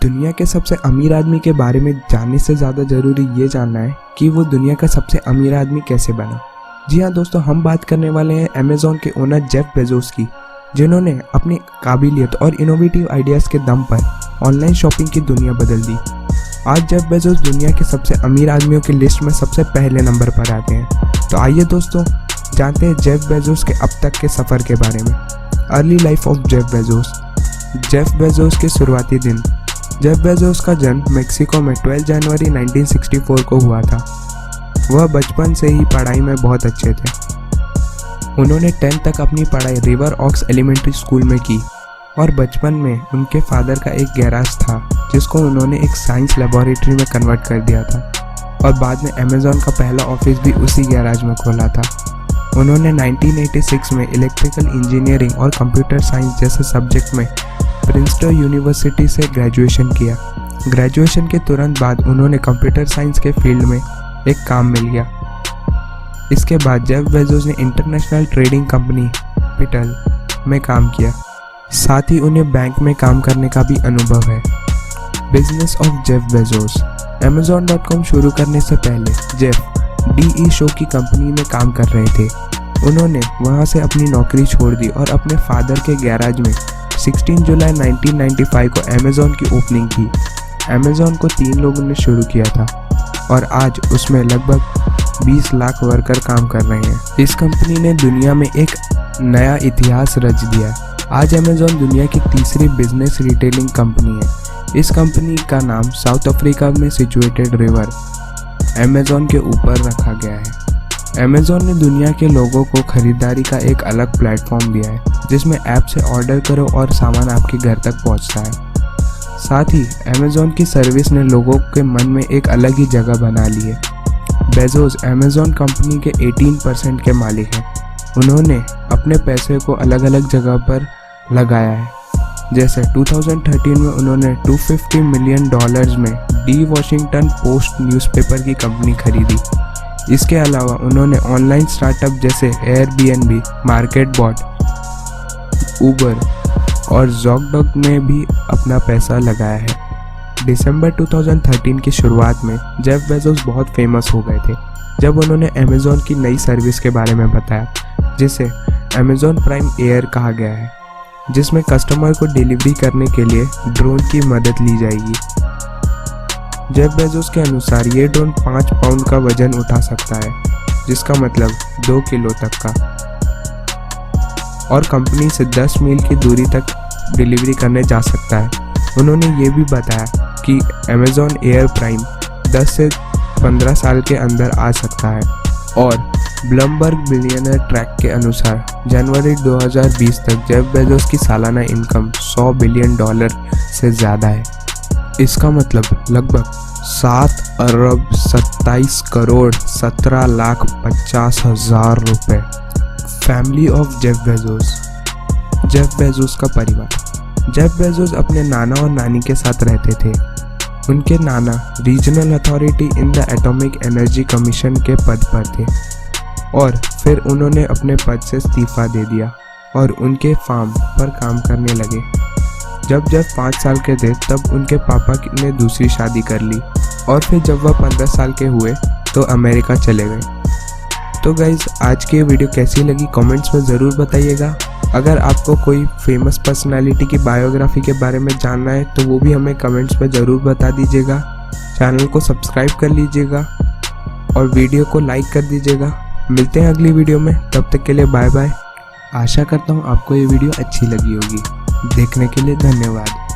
दुनिया के सबसे अमीर आदमी के बारे में जानने से ज़्यादा ज़रूरी ये जानना है कि वो दुनिया का सबसे अमीर आदमी कैसे बना। जी हाँ दोस्तों, हम बात करने वाले हैं अमेज़ॉन के ओनर जेफ बेजोस की, जिन्होंने अपनी काबिलियत और इनोवेटिव आइडियाज़ के दम पर ऑनलाइन शॉपिंग की दुनिया बदल दी। आज जेफ बेजोस दुनिया के सबसे अमीर आदमियों की लिस्ट में सबसे पहले नंबर पर आते हैं। तो आइए दोस्तों जानते हैं जेफ बेजोस के अब तक के सफ़र के बारे में। Early life of Jeff Bezos. Jeff Bezos के शुरुआती दिन। जेफ बेजोस का जन्म मेक्सिको में 12 जनवरी 1964 को हुआ था। वह बचपन से ही पढ़ाई में बहुत अच्छे थे। उन्होंने 10th तक अपनी पढ़ाई रिवर ऑक्स एलिमेंट्री स्कूल में की और बचपन में उनके फादर का एक गैराज था जिसको उन्होंने एक साइंस लेबोरेटरी में कन्वर्ट कर दिया था और बाद में अमेज़ॉन का पहला ऑफिस भी उसी गैराज में खोला था। उन्होंने 1986 में इलेक्ट्रिकल इंजीनियरिंग और कंप्यूटर साइंस जैसे सब्जेक्ट में प्रिंसटन यूनिवर्सिटी से ग्रेजुएशन किया। ग्रेजुएशन के तुरंत बाद उन्होंने कंप्यूटर साइंस के फील्ड में एक काम मिल गया। इसके बाद जेफ बेजोस ने इंटरनेशनल ट्रेडिंग कंपनी कैपिटल में काम किया। साथ ही उन्हें बैंक में काम करने का भी अनुभव है। Business of Jeff Bezos. Amazon.com शुरू करने से पहले जेफ DE शो की कंपनी में काम कर रहे थे। उन्होंने वहां से अपनी नौकरी छोड़ दी और अपने फादर के गैराज में 16 जुलाई 1995 को अमेज़ॉन की ओपनिंग की। अमेज़ॉन को 3 लोगों ने शुरू किया था और आज उसमें लगभग 20 लाख वर्कर काम कर रहे हैं। इस कंपनी ने दुनिया में एक नया इतिहास रच दिया। आज अमेज़ॉन दुनिया की तीसरी बिजनेस रिटेलिंग कंपनी है। इस कंपनी का नाम साउथ अफ्रीका में सिचुएटेड रिवर अमेज़ॉन के ऊपर रखा गया है। अमेज़ॉन ने दुनिया के लोगों को खरीदारी का एक अलग प्लेटफॉर्म दिया है जिसमें ऐप से ऑर्डर करो और सामान आपके घर तक पहुंचता है। साथ ही अमेज़ॉन की सर्विस ने लोगों के मन में एक अलग ही जगह बना ली है। बेजोस अमेज़ॉन कंपनी के 18% के मालिक हैं। उन्होंने अपने पैसे को अलग अलग जगह पर लगाया है। जैसे 2013 में उन्होंने $250 मिलियन में डी वॉशिंगटन पोस्ट न्यूज़पेपर की कंपनी खरीदी। इसके अलावा उन्होंने ऑनलाइन स्टार्टअप जैसे एयरबीएनबी, मार्केटबॉट, उबर और ज़ोगडॉग में भी अपना पैसा लगाया है। दिसंबर 2013 की शुरुआत में जेफ बेजोस बहुत फेमस हो गए थे जब उन्होंने अमेज़ॉन की नई सर्विस के बारे में बताया जिसे अमेज़ॉन प्राइम एयर कहा गया है, जिसमें कस्टमर को डिलीवरी करने के लिए ड्रोन की मदद ली जाएगी। जेफ बेजोस के अनुसार ये ड्रोन 5 पाउंड का वजन उठा सकता है, जिसका मतलब 2 किलो तक का, और कंपनी से 10 मील की दूरी तक डिलीवरी करने जा सकता है। उन्होंने ये भी बताया कि अमेज़ॉन एयर प्राइम 10 से 15 साल के अंदर आ सकता है और ब्लूमबर्ग बिलियनर ट्रैक के अनुसार जनवरी 2020 तक जेफ बेजोस की सालाना इनकम $100 बिलियन से ज़्यादा है। इसका मतलब लगभग 7 अरब 27 करोड़ 17 लाख 50 हज़ार रुपये। Family of Jeff Bezos. Jeff Bezos का परिवार। जेफ बेजोस अपने नाना और नानी के साथ रहते थे। उनके नाना regional authority in the atomic energy commission के पद पर थे और फिर उन्होंने अपने पद से इस्तीफा दे दिया और उनके फार्म पर काम करने लगे। जब जेफ 5 साल के थे तब उनके पापा ने दूसरी शादी कर ली और फिर जब वह 15 साल के हुए तो अमेरिका चले गए। तो गाइज़, आज की वीडियो कैसी लगी कमेंट्स में ज़रूर बताइएगा। अगर आपको कोई फेमस पर्सनालिटी की बायोग्राफी के बारे में जानना है तो वो भी हमें कमेंट्स में ज़रूर बता दीजिएगा। चैनल को सब्सक्राइब कर लीजिएगा और वीडियो को लाइक कर दीजिएगा। मिलते हैं अगली वीडियो में, तब तक के लिए बाय बाय। आशा करता हूँ आपको ये वीडियो अच्छी लगी होगी। देखने के लिए धन्यवाद।